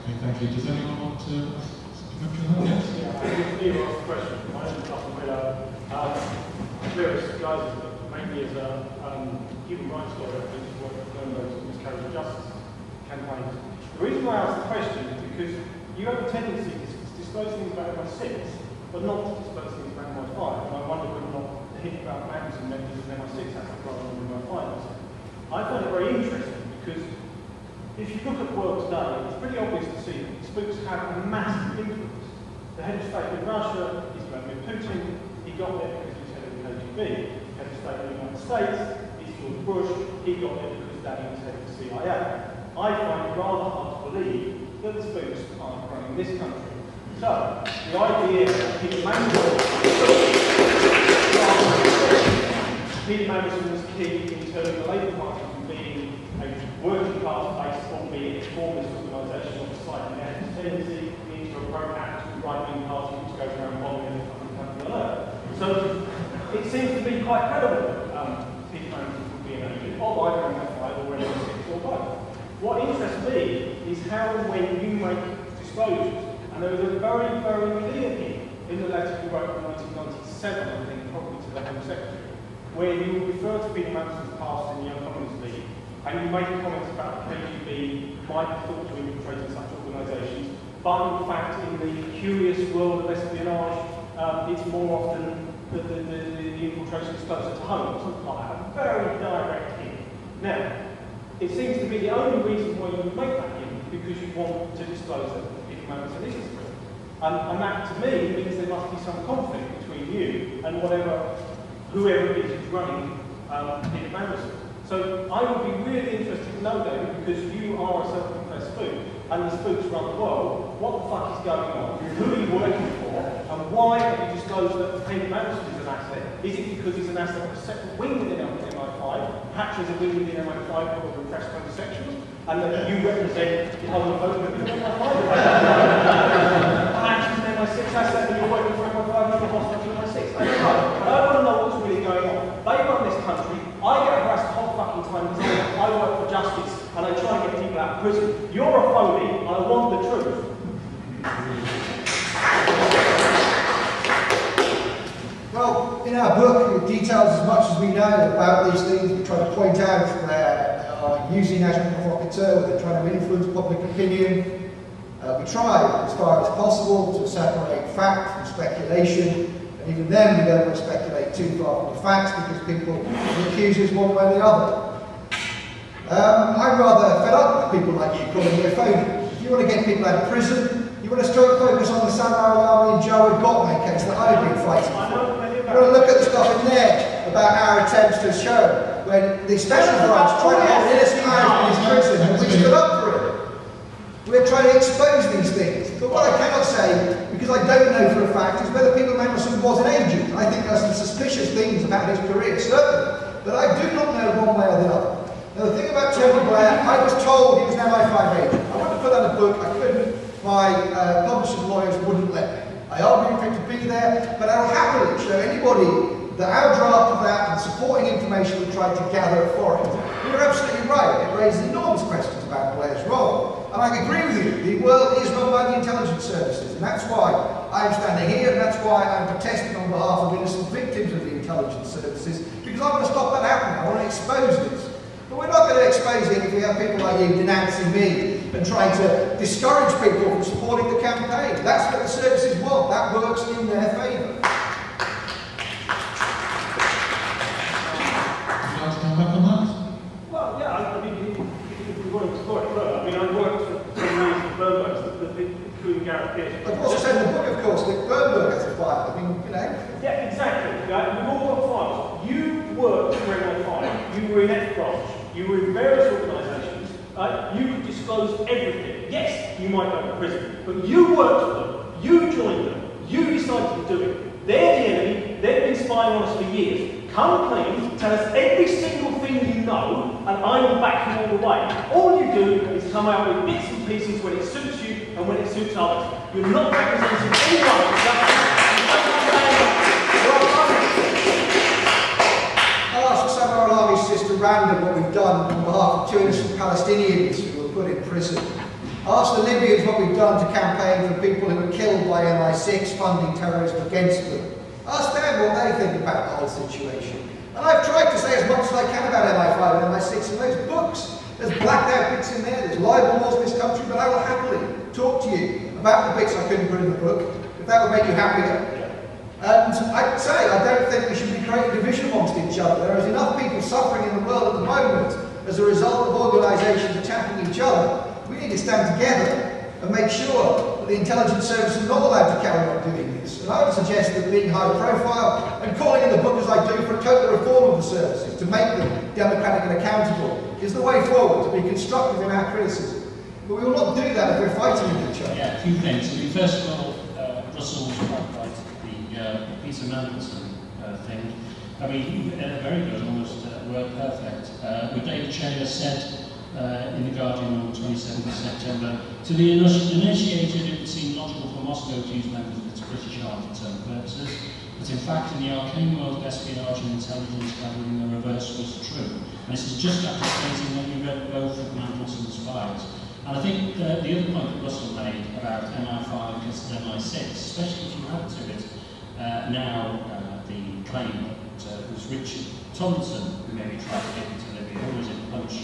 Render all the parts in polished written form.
Okay, thank you. Does anyone want to speak up to that? Yes? Yeah, I think you asked a question. My own stuff with various guys, mainly as a human rights lawyer, which is what those miscarriage of justice campaigns. The reason why I asked the question is because you have a tendency to disclose things about MI6, but not to disclose things about MI5. And I wonder whether or not the hint about members and members of MI6 has to rather than MI5. I find it very interesting because if you look at the world today, it's pretty obvious to see that spooks have a massive influence. The head of state in Russia is Vladimir Putin. He got there because he was head of the KGB. The head of state in the United States is George Bush. He got there because Daddy was head of the CIA. I find it rather hard to believe that the spooks aren't running this country. So, the idea that Peter Mandelson was key in turning the Labour Party from being a working class-based, albeit reformist organisation on the side of the tendency into a pro-capital right-wing party which goes around bombing every fucking country on earth. So it seems to be quite credible that Peter Mandelson would be an agent of either MI5 or MI6 or both. What interests me is how and when you make disclosures. And there was a very, very clear hint in the letter you wrote in 1997, I think, probably to the Home Secretary, where you refer to Peter Mandelson's past in the Young Communist League, and you make comments about the KGB might be thought to infiltrate in such organisations, but in fact, in the curious world of espionage, it's more often the infiltration is closer to home, something like that. A very direct hint. Now, it seems to be the only reason why you would make that hint is because you want to disclose that Peter Mandelson is a spy. And that, to me, means there must be some conflict between you and whoever it is who's running Peter Mandelson. So I would be really interested to know, David, because you are a self-confessed spook, and the spooks run the world, what the fuck is going on, who are you working for, and why have you disclosed that Peter Mandelson is an asset? Is it because he's an asset of a separate wing within MI5, perhaps there's a wing within MI5 called the repressed homosexuals, and that you represent the whole of vote within MI5? Perhaps he's an MI6 asset and you're working for MI5 and you're hostile to MI6. I don't know. I don't want to know what's really going on. They run this country. I get harassed the whole fucking time because I work for justice and I try and get people out of prison. You're a phony and I want the truth. Well, in our book, it details as much as we know about these things. We try to point out where they are using agent provocateur, where they're trying to influence public opinion. We try, as far as possible, to separate fact from speculation. And even then, we don't want to speculate too far from the facts because people will accuse us one way or the other. I'm rather fed up with people like you calling me a phony. If you want to get people out of prison, you want to focus on the Samurai Army and Joe Gottman case that I've been fighting for. You want to look at the stuff in there about our attempts to show when the special branch tried to hold innocent Irish in his prison and we stood up for it. We're trying to expose these things. But what I cannot say, because I don't know for a fact, is whether Peter Mandelson was an agent. I think there are some suspicious things about his career, certainly. But I do not know one way or the other. Now, the thing about Tony Blair, I was told he was an MI5 agent. I wanted to put that in a book, I couldn't. My publishing lawyers wouldn't let me. I argued for it to be there, but I'll happily show anybody that our draft of that and supporting information we tried to gather for it. You're absolutely right, it raises enormous questions about Blair's role. And I agree with you, the world is run by the intelligence services, and that's why I'm standing here, and that's why I'm protesting on behalf of innocent victims of the intelligence services, because I want to stop that happening, I want to expose this. But we're not going to expose it if we have people like you denouncing me and trying to discourage people from supporting the campaign. That's what the services want. That works in their favour. Would you like to come back on that? Well, yeah, I mean, if we want to explore it further, I mean, I worked for 10 years at Burnberg's, including Gareth Pearce. I've also said in the book, of course, that Burnberg has a file. I mean, you know. Yeah, exactly. Right? We've all got files. You worked for MI5. You were in F branch. You were in various organisations. You could disclose everything. Yes, you might go to prison, but you worked for them. You joined them. You decided to do it. They're the enemy. They've been spying on us for years. Come clean, tell us every single thing you know, and I will back you all the way. All you do is come out with bits and pieces when it suits you and when it suits others. You're not representing anyone. I'll ask Samurai Army's sister Random what we've done on behalf of 2 innocent Palestinians who were put in prison. Ask the Libyans what we've done to campaign for people who were killed by MI6 funding terrorism against them. Ask them what they think about the whole situation. And I've tried to say as much as I can about MI5 and MI6 in those books. There's blacked out bits in there, there's libel laws in this country, but I will happily talk to you about the bits I couldn't put in the book, if that would make you happier. And I'd say I don't think we should be creating division amongst each other. There is enough people suffering in the world at the moment as a result of organisations attacking each other. We need to stand together and make sure that the intelligence service is not allowed to carry on doing this. And I would suggest that being high profile and calling in the book as I do for a total reform of the services to make them democratic and accountable is the way forward, to be constructive in our criticism. But we will not do that if we're fighting with each other. Yeah, a few things. I mean, first of all, Russell was quite right, the Peter Mandelson thing. I mean, very good, almost word perfect. What David Shayler said in The Guardian on the 27th of September, to the initiated it would seem logical for Moscow to use members of its British army for its own purposes, but in fact in the arcane world of espionage and intelligence gathering the reverse was true. And this is just after stating that you read both of Mandelson's files. And I think the other point that Russell made about MI5 against MI6, especially if you add to it now the claim that it was Richard Tomlinson who maybe tried to get into Libya, or was it Punch?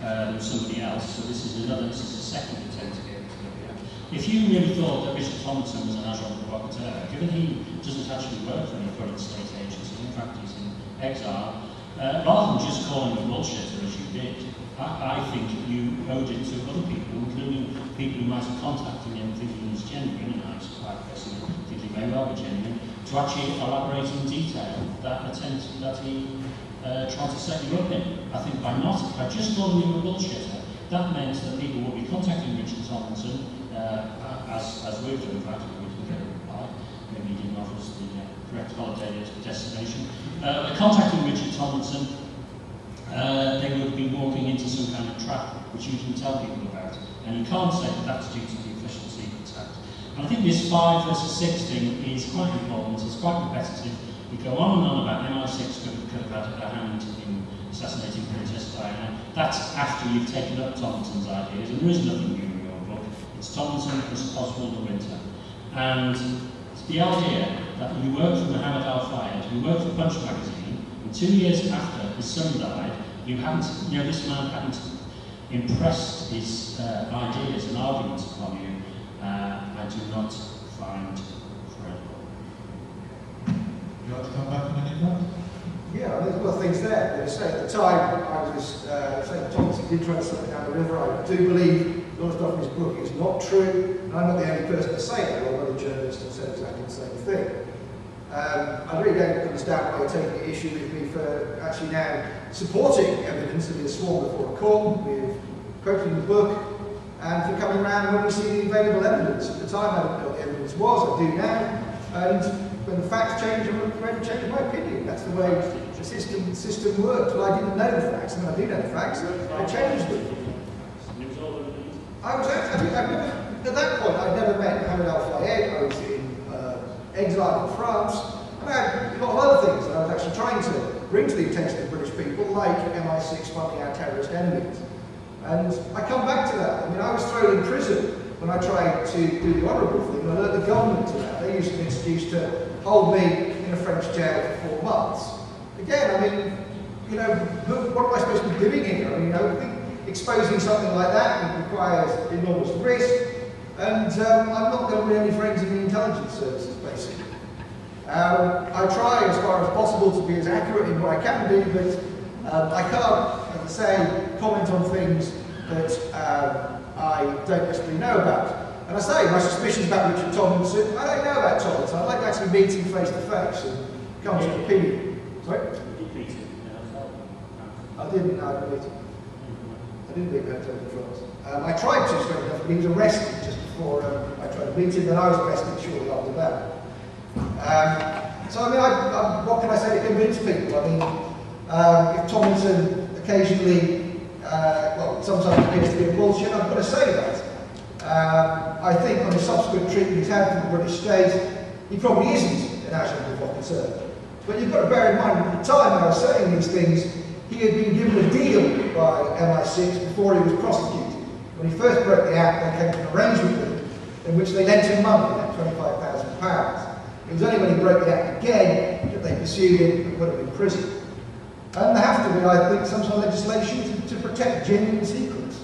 There was somebody else, so this is a second attempt to get into Libya. If you really thought that Richard Tomlinson was an agent provocateur, given he doesn't actually work for any current state agency, in fact he's in exile, rather than just calling him a bullshitter as you did, I think you owed it to other people, including people who might have contacted him thinking he was genuine, and I quite personally think he may well be genuine, to actually elaborate in detail that attempt that he tried to set you up in. I think by just calling him a bullshitter, that meant that people would be contacting Richard Tomlinson, as we've done, in fact, we didn't get a reply. Maybe he didn't offer us the correct holiday destination. Contacting Richard Tomlinson, they would be walking into some kind of trap which you didn't tell people about. And you can't say that that's due to the Official Secrets Act. And I think this 5 versus 6 thing is quite important, it's quite competitive. We go on and on about MI6 could have had a hand in assassinating Princess Diana. That's after you've taken up Tomlinson's ideas, and there is nothing new in your book. It's Tomlinson plus Oswald de Winter. And the idea that you worked for Mohammed Al-Fayed, you worked for Punch magazine, and 2 years after his son died, this man hadn't impressed his ideas and arguments upon you, I do not find credible. Would you like to come back on any of that? Yeah, there's a lot of things there. As I say, at the time, I was saying Tomlinson did try to slow down the river. I do believe a lot of stuff in his book is not true. And I'm not the only person to say that. A lot of other journalists have said exactly the same thing. I really don't understand why you're taking issue with me for actually now supporting evidence that is sworn before a court, with quoting the book, and for coming around when we see the available evidence. At the time, I didn't know what the evidence was. I do now. And when the facts change, I'm ready to change my opinion. That's the way the system works. Well, I didn't know the facts, and I do know the facts. I changed them. At that point, I'd never met Mohammed Al-Fayed. I was in exile in France, and I had a lot of other things that I was actually trying to bring to the attention of British people, like MI6 funding our terrorist enemies. And I come back to that. I mean, I was thrown in prison when I tried to do the honourable thing, and I alert the government to that. They used an excuse to hold me in a French jail for 4 months. Again, I mean, what am I supposed to be doing here? I mean, I think exposing something like that requires enormous risk, and I'm not going to win any friends in the intelligence services, basically. I try as far as possible to be as accurate in what I can do, but I can't, as I say, comment on things that I don't necessarily know about. And I say, my suspicions about Richard Tomlinson, I don't know about Tomlinson. I'd like to actually meet him face to face and come to an opinion. Sorry? Did you meet him? I didn't know I meet him. I didn't meet him in France. I tried to, straight enough, but he was arrested just before I tried to meet him, and I was arrested shortly after that. So, I mean, what can I say to convince people? I mean, if Tomlinson occasionally, sometimes appears to be a bullshit, I've got to say that. I think on the subsequent treatment he's had from the British state, he probably isn't an agent provocateur. But you've got to bear in mind, at the time when I was saying these things, he had been given a deal by MI6 before he was prosecuted. When he first broke the act, they came to an arrangement with him in which they lent him money, like £25,000. It was only when he broke the act again that they pursued him and put him in prison. And there have to be, I think, some sort of legislation to protect genuine secrets.